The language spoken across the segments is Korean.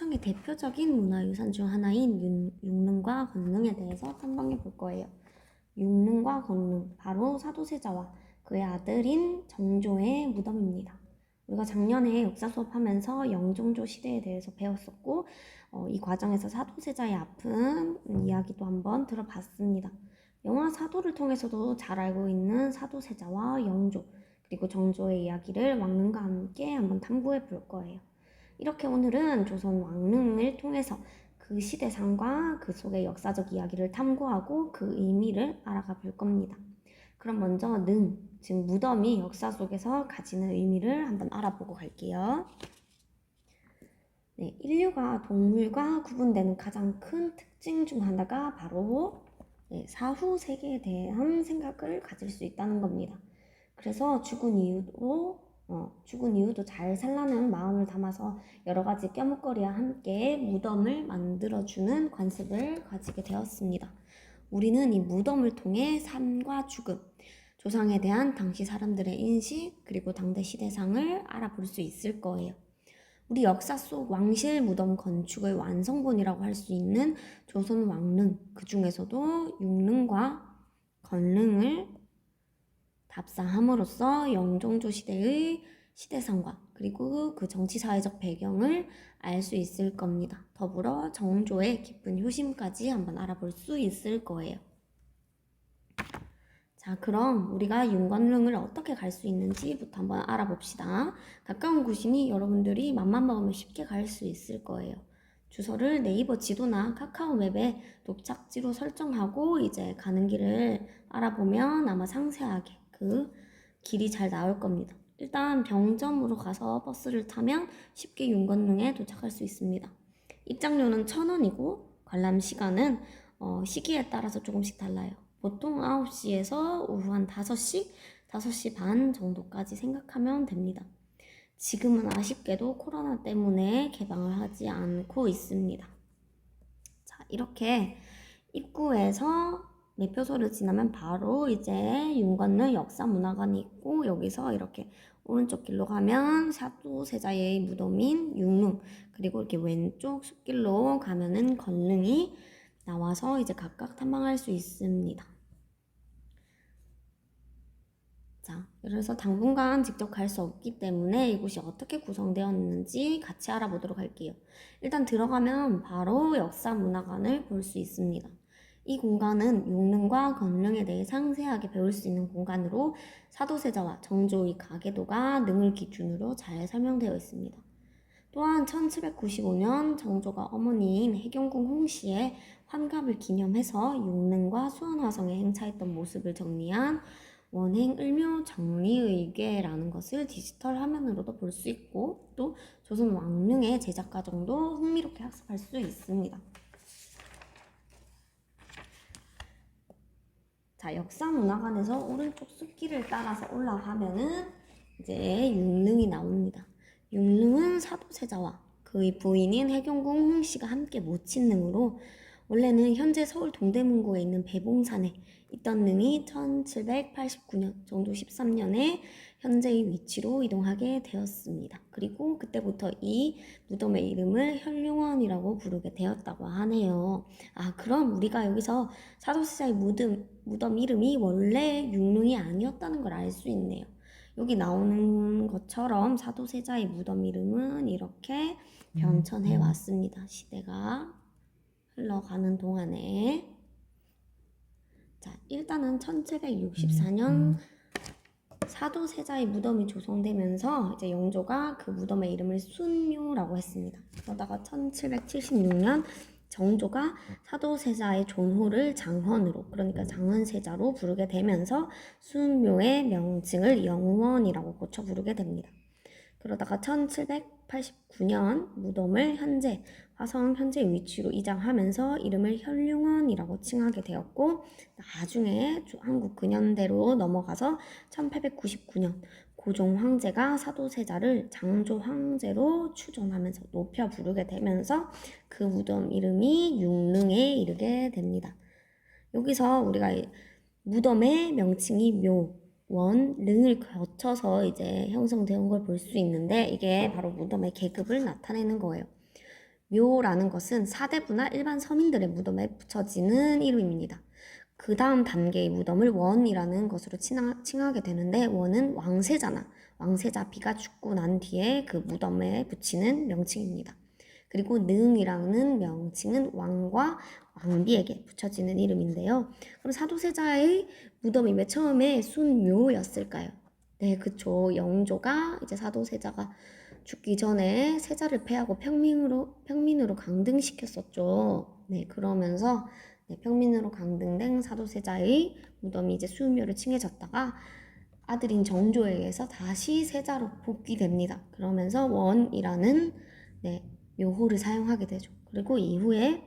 사상의 대표적인 문화유산 중 하나인 육릉과 건릉에 대해서 탐방해 볼 거예요. 육릉과 건릉, 바로 사도세자와 그의 아들인 정조의 무덤입니다. 우리가 작년에 역사 수업하면서 영종조 시대에 대해서 배웠었고 이 과정에서 사도세자의 아픈 이야기도 한번 들어봤습니다. 영화 사도를 통해서도 잘 알고 있는 사도세자와 영조, 그리고 정조의 이야기를 왕릉과 함께 한번 탐구해 볼 거예요. 이렇게 오늘은 조선 왕릉을 통해서 그 시대상과 그 속의 역사적 이야기를 탐구하고 그 의미를 알아가 볼 겁니다. 그럼 먼저 능, 즉 무덤이 역사 속에서 가지는 의미를 한번 알아보고 갈게요. 네, 인류가 동물과 구분되는 가장 큰 특징 중 하나가 바로 사후 세계에 대한 생각을 가질 수 있다는 겁니다. 그래서 죽은 이후도 잘 살라는 마음을 담아서 여러 가지 껴묵거리와 함께 무덤을 만들어주는 관습을 가지게 되었습니다. 우리는 이 무덤을 통해 삶과 죽음, 조상에 대한 당시 사람들의 인식, 그리고 당대 시대상을 알아볼 수 있을 거예요. 우리 역사 속 왕실 무덤 건축의 완성본이라고 할 수 있는 조선 왕릉, 그 중에서도 육릉과 건릉을 답사함으로써 영종조 시대의 시대상과 그리고 그 정치사회적 배경을 알 수 있을 겁니다. 더불어 정조의 깊은 효심까지 한번 알아볼 수 있을 거예요. 자, 그럼 우리가 윤건릉을 어떻게 갈 수 있는지부터 한번 알아봅시다. 가까운 곳이니 여러분들이 맘만 먹으면 쉽게 갈 수 있을 거예요. 주소를 네이버 지도나 카카오맵에 도착지로 설정하고 이제 가는 길을 알아보면 아마 상세하게 그 길이 잘 나올 겁니다. 일단 병점으로 가서 버스를 타면 쉽게 윤건릉에 도착할 수 있습니다. 입장료는 1,000원이고 관람 시간은 시기에 따라서 조금씩 달라요. 보통 9시에서 오후 한 5시, 5시 반 정도까지 생각하면 됩니다. 지금은 아쉽게도 코로나 때문에 개방을 하지 않고 있습니다. 자, 이렇게 입구에서 매표소를 지나면 바로 이제 윤건릉 역사문화관이 있고, 여기서 이렇게 오른쪽 길로 가면 사도세자의 무덤인 육릉, 그리고 이렇게 왼쪽 숲길로 가면은 건릉이 나와서 이제 각각 탐방할 수 있습니다. 자, 그래서 당분간 직접 갈 수 없기 때문에 이곳이 어떻게 구성되었는지 같이 알아보도록 할게요. 일단 들어가면 바로 역사문화관을 볼 수 있습니다. 이 공간은 육릉과 건릉에 대해 상세하게 배울 수 있는 공간으로 사도세자와 정조의 가계도가 능을 기준으로 잘 설명되어 있습니다. 또한 1795년 정조가 어머니인 해경궁 홍씨의 환갑을 기념해서 육릉과 수원화성에 행차했던 모습을 정리한 원행 을묘 정리의궤라는 것을 디지털 화면으로도 볼 수 있고, 또 조선 왕릉의 제작 과정도 흥미롭게 학습할 수 있습니다. 자, 역사문화관에서 오른쪽 숲길을 따라서 올라가면은 이제 육릉이 나옵니다. 육릉은 사도세자와 그의 부인인 해경궁 홍씨가 함께 모친 능으로 원래는 현재 서울 동대문구에 있는 배봉산에 있던 능이 1789년 정도 13년에 현재의 위치로 이동하게 되었습니다. 그리고 그때부터 이 무덤의 이름을 현룡원이라고 부르게 되었다고 하네요. 아, 그럼 우리가 여기서 사도세자의 무덤 이름이 원래 육릉이 아니었다는 걸 알 수 있네요. 여기 나오는 것처럼 사도세자의 무덤 이름은 이렇게 변천해 왔습니다. 시대가 흘러가는 동안에. 자, 일단은 1764년 사도세자의 무덤이 조성되면서 이제 영조가 그 무덤의 이름을 순묘라고 했습니다. 그러다가 1776년 정조가 사도세자의 존호를 장헌으로, 그러니까 장헌세자로 부르게 되면서 순묘의 명칭을 영원이라고 고쳐 부르게 됩니다. 그러다가 1789년 무덤을 현재 화성 현재 위치로 이장하면서 이름을 현룡원이라고 칭하게 되었고, 나중에 한국 근현대로 넘어가서 1899년 고종 황제가 사도세자를 장조 황제로 추존하면서 높여 부르게 되면서 그 무덤 이름이 육릉에 이르게 됩니다. 여기서 우리가 무덤의 명칭이 묘, 원, 릉을 거쳐서 이제 형성되는 걸 볼 수 있는데, 이게 바로 무덤의 계급을 나타내는 거예요. 묘라는 것은 사대부나 일반 서민들의 무덤에 붙여지는 이름입니다. 그 다음 단계의 무덤을 원이라는 것으로 칭하게 되는데, 원은 왕세자나 왕세자 비가 죽고 난 뒤에 그 무덤에 붙이는 명칭입니다. 그리고 능이라는 명칭은 왕과 왕비에게 붙여지는 이름인데요. 그럼 사도세자의 무덤이 왜 처음에 순묘였을까요? 네, 그쵸. 영조가 이제 사도세자가 죽기 전에 세자를 패하고 평민으로 강등시켰었죠. 네, 그러면서 네, 평민으로 강등된 사도세자의 무덤이 이제 수묘로 칭해졌다가 아들인 정조에 의해서 다시 세자로 복귀됩니다. 그러면서 원이라는 네, 묘호를 사용하게 되죠. 그리고 이후에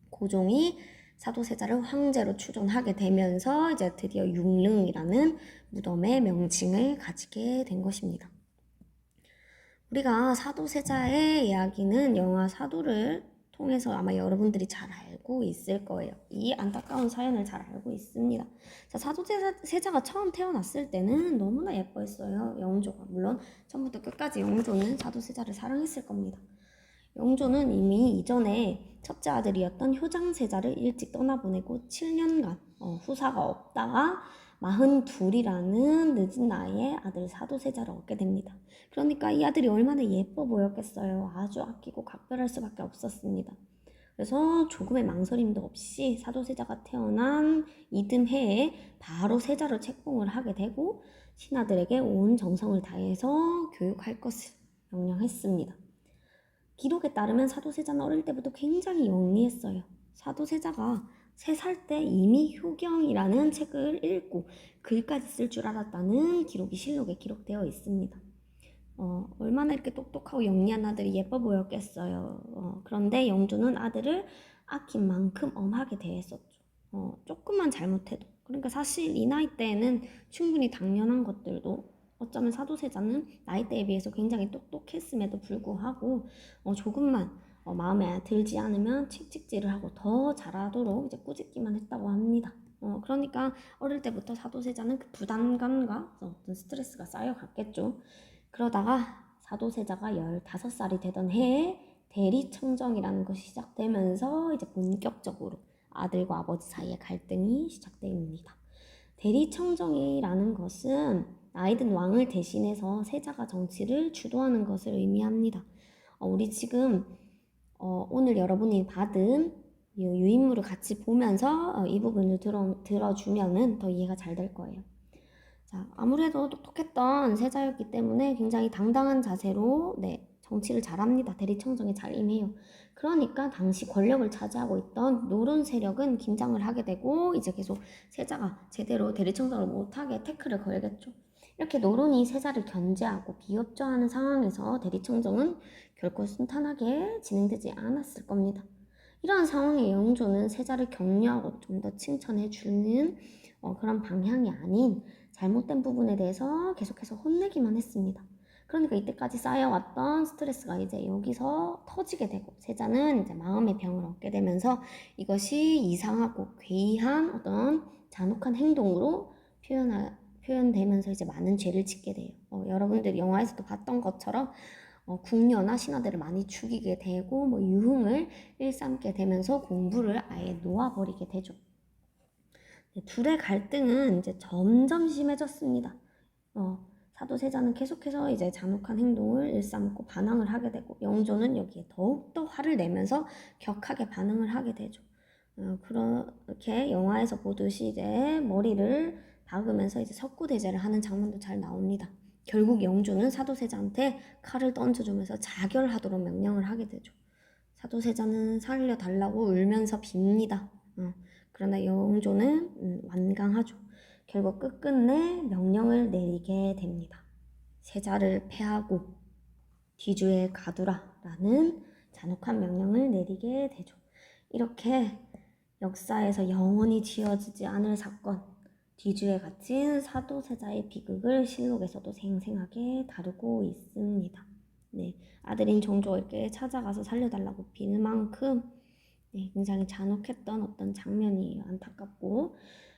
고종이 사도세자를 황제로 추존하게 되면서 이제 드디어 융릉이라는 무덤의 명칭을 가지게 된 것입니다. 우리가 사도세자의 이야기는 영화 사도를 통해서 아마 여러분들이 잘 알고 있을 거예요. 이 안타까운 사연을 잘 알고 있습니다. 자, 사도세자가 처음 태어났을 때는 너무나 예뻐했어요. 영조가. 물론 처음부터 끝까지 영조는 사도세자를 사랑했을 겁니다. 영조는 이미 이전에 첫째 아들이었던 효장세자를 일찍 떠나보내고 7년간 후사가 없다가 42이라는 늦은 나이에 아들 사도세자를 얻게 됩니다. 그러니까 이 아들이 얼마나 예뻐 보였겠어요. 아주 아끼고 각별할 수밖에 없었습니다. 그래서 조금의 망설임도 없이 사도세자가 태어난 이듬해에 바로 세자로 책봉을 하게 되고 신하들에게 온 정성을 다해서 교육할 것을 명령했습니다. 기록에 따르면 사도세자는 어릴 때부터 굉장히 영리했어요. 사도세자가 3살 때 이미 효경이라는 책을 읽고 글까지 쓸 줄 알았다는 기록이 실록에 기록되어 있습니다. 얼마나 이렇게 똑똑하고 영리한 아들이 예뻐 보였겠어요. 그런데 영조는 아들을 아낀 만큼 엄하게 대했었죠. 조금만 잘못해도. 그러니까 사실 이 나이 때에는 충분히 당연한 것들도 어쩌면 사도세자는 나이대에 비해서 굉장히 똑똑했음에도 불구하고 조금만 마음에 들지 않으면 칙칙질을 하고 더 잘하도록 이제 꾸짖기만 했다고 합니다. 그러니까 어릴 때부터 사도세자는 그 부담감과 어떤 스트레스가 쌓여갔겠죠. 그러다가 사도세자가 15살이 되던 해에 대리청정이라는 것이 시작되면서 이제 본격적으로 아들과 아버지 사이의 갈등이 시작됩니다. 대리청정이라는 것은 나이든 왕을 대신해서 세자가 정치를 주도하는 것을 의미합니다. 우리 지금 오늘 여러분이 받은 유인물을 같이 보면서 이 부분을 들어주면은 더 이해가 잘 될 거예요. 자, 아무래도 똑똑했던 세자였기 때문에 굉장히 당당한 자세로 정치를 잘합니다. 대리청정에 잘 임해요. 그러니까 당시 권력을 차지하고 있던 노론 세력은 긴장을 하게 되고 이제 계속 세자가 제대로 대리청정을 못하게 태클을 걸겠죠. 이렇게 노론이 세자를 견제하고 비협조하는 상황에서 대리청정은 결코 순탄하게 진행되지 않았을 겁니다. 이러한 상황에 영조는 세자를 격려하고 좀 더 칭찬해주는 그런 방향이 아닌 잘못된 부분에 대해서 계속해서 혼내기만 했습니다. 그러니까 이때까지 쌓여왔던 스트레스가 이제 여기서 터지게 되고 세자는 이제 마음의 병을 얻게 되면서 이것이 이상하고 괴이한 어떤 잔혹한 행동으로 표현되면서 이제 많은 죄를 짓게 돼요. 여러분들이 영화에서도 봤던 것처럼 궁녀나 신하들을 많이 죽이게 되고 유흥을 일삼게 되면서 공부를 아예 놓아버리게 되죠. 둘의 갈등은 이제 점점 심해졌습니다. 사도세자는 계속해서 이제 잔혹한 행동을 일삼고 반항을 하게 되고 영조는 여기에 더욱더 화를 내면서 격하게 반응을 하게 되죠. 그렇게 영화에서 보듯이 이제 머리를 박으면서 이제 석고대죄를 하는 장면도 잘 나옵니다. 결국 영조는 사도세자한테 칼을 던져주면서 자결하도록 명령을 하게 되죠. 사도세자는 살려달라고 울면서 빕니다. 그러나 영조는 완강하죠. 결국 끝끝내 명령을 내리게 됩니다. 세자를 패하고 뒤주에 가두라라는 잔혹한 명령을 내리게 되죠. 이렇게 역사에서 영원히 지워지지 않을 사건, 뒤주에 갇힌 사도세자의 비극을 실록에서도 생생하게 다루고 있습니다. 아들인 정조에게 찾아가서 살려달라고 비는 만큼 굉장히 잔혹했던 어떤 장면이에요. 안타깝고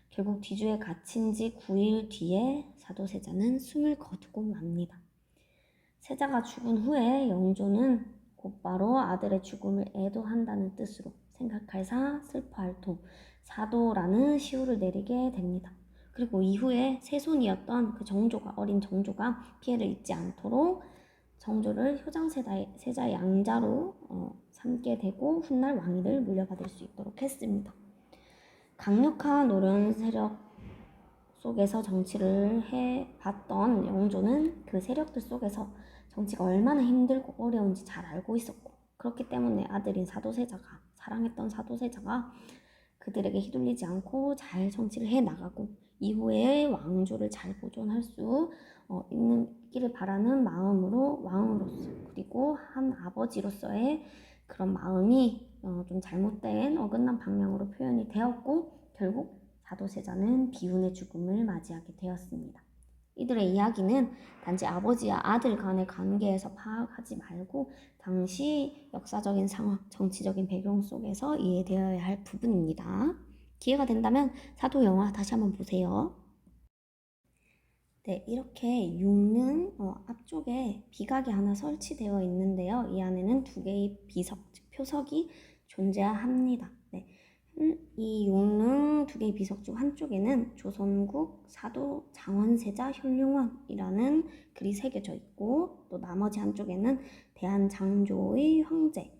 결국 뒤주에 갇힌 지 9일 뒤에 사도세자는 숨을 거두고 맙니다. 세자가 죽은 후에 영조는 곧바로 아들의 죽음을 애도한다는 뜻으로 생각할 사, 슬퍼할 도, 사도라는 시호를 내리게 됩니다. 그리고 이후에 세손이었던 그 정조가, 어린 정조가 피해를 입지 않도록 정조를 효장세자 양자로 삼게 되고 훗날 왕위를 물려받을 수 있도록 했습니다. 강력한 노련 세력 속에서 정치를 해봤던 영조는 그 세력들 속에서 정치가 얼마나 힘들고 어려운지 잘 알고 있었고, 그렇기 때문에 아들인 사도세자가, 사랑했던 사도세자가 그들에게 휘둘리지 않고 잘 정치를 해나가고 이후에 왕조를 잘 보존할 수 있기를 바라는 마음으로 왕으로서, 그리고 한 아버지로서의 그런 마음이 좀 잘못된 어긋난 방향으로 표현이 되었고, 결국 사도세자는 비운의 죽음을 맞이하게 되었습니다. 이들의 이야기는 단지 아버지와 아들 간의 관계에서 파악하지 말고 당시 역사적인 상황, 정치적인 배경 속에서 이해되어야 할 부분입니다. 기회가 된다면 사도 영화 다시 한번 보세요. 네, 이렇게 육릉 앞쪽에 비각이 하나 설치되어 있는데요. 이 안에는 두 개의 비석, 즉 표석이 존재합니다. 네, 이 육릉 두 개의 비석 중 한쪽에는 조선국 사도 장원세자 혈룡원이라는 글이 새겨져 있고, 또 나머지 한쪽에는 대한장조의 황제,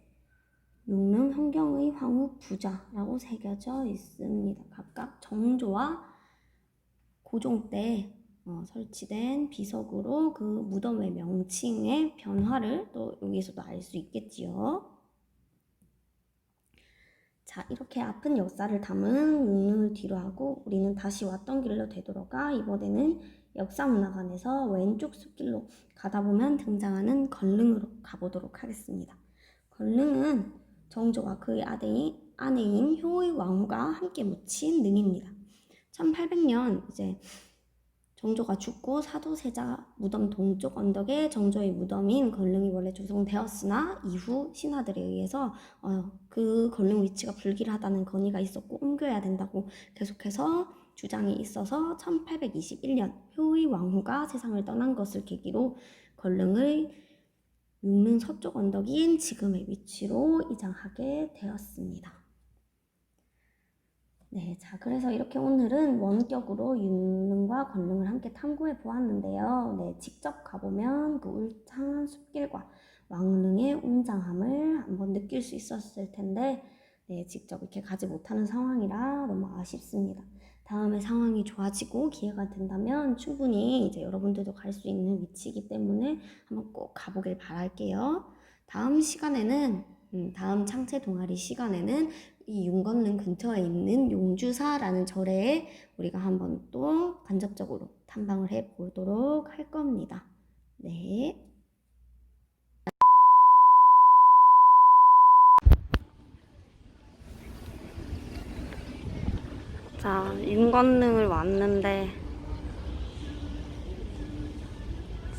육릉 현경의 황후 부자라고 새겨져 있습니다. 각각 정조와 고종 때 설치된 비석으로 그 무덤의 명칭의 변화를 또 여기서도 알 수 있겠지요. 자, 이렇게 아픈 역사를 담은 육릉을 뒤로하고 우리는 다시 왔던 길로 되돌아가 이번에는 역사문화관에서 왼쪽 숲길로 가다 보면 등장하는 건릉으로 가보도록 하겠습니다. 건릉은 정조와 그의 아내인 효의 왕후가 함께 묻힌 능입니다. 1800년 이제 정조가 죽고 사도세자 무덤 동쪽 언덕에 정조의 무덤인 건릉이 원래 조성되었으나 이후 신하들에 의해서 그 건릉 위치가 불길하다는 건의가 있었고 옮겨야 된다고 계속해서 주장이 있어서 1821년 효의 왕후가 세상을 떠난 것을 계기로 건릉의 육릉 서쪽 언덕인 지금의 위치로 이장하게 되었습니다. 네, 자, 그래서 이렇게 오늘은 원격으로 육릉과 건릉을 함께 탐구해 보았는데요. 네, 직접 가보면 그 울창한 숲길과 왕릉의 웅장함을 한번 느낄 수 있었을 텐데, 네, 직접 이렇게 가지 못하는 상황이라 너무 아쉽습니다. 다음에 상황이 좋아지고 기회가 된다면 충분히 이제 여러분들도 갈 수 있는 위치이기 때문에 한번 꼭 가보길 바랄게요. 다음 시간에는, 다음 창체 동아리 시간에는 이 윤건릉 근처에 있는 용주사라는 절에 우리가 한번 또 간접적으로 탐방을 해보도록 할 겁니다. 네. 자, 윤건릉을 왔는데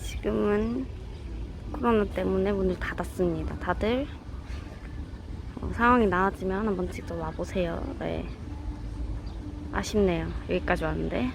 지금은 코로나 때문에 문을 닫았습니다. 다들 상황이 나아지면 한번 직접 와보세요. 네, 아쉽네요. 여기까지 왔는데.